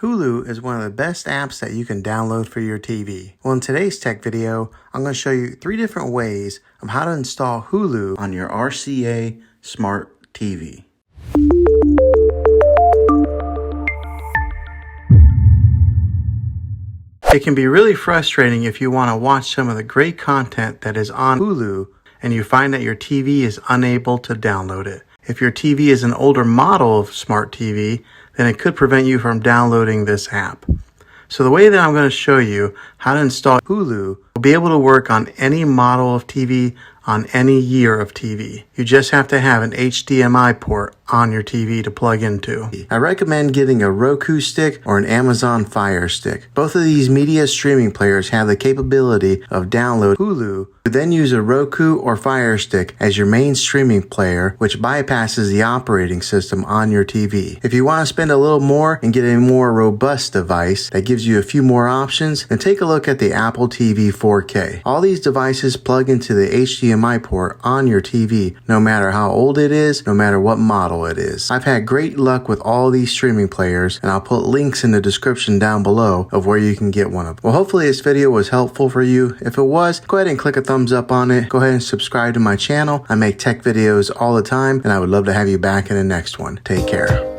Hulu is one of the best apps that you can download for your TV. Well, in today's tech video, I'm going to show you 3 different ways of how to install Hulu on your RCA smart TV. It can be really frustrating if you want to watch some of the great content that is on Hulu and you find that your TV is unable to download it. If your TV is an older model of smart TV, then it could prevent you from downloading this app. So the way that I'm going to show you how to install Hulu will be able to work on any model of TV, on any year of TV. You just have to have an HDMI port on your TV to plug into. I recommend getting a Roku stick or an Amazon Fire Stick. Both of these media streaming players have the capability of download Hulu. You then use a Roku or Fire Stick as your main streaming player, which bypasses the operating system on your TV. If you want to spend a little more and get a more robust device that gives you a few more options, then take a look at the Apple TV 4K. All these devices plug into the HDMI port on your TV, no matter how old it is, no matter what model it is. I've had great luck with all these streaming players, and I'll put links in the description down below of where you can get one of them. Well, hopefully this video was helpful for you. If it was, go ahead and click a thumbs up on it. Go ahead and subscribe to my channel. I make tech videos all the time, and I would love to have you back in the next one. Take care.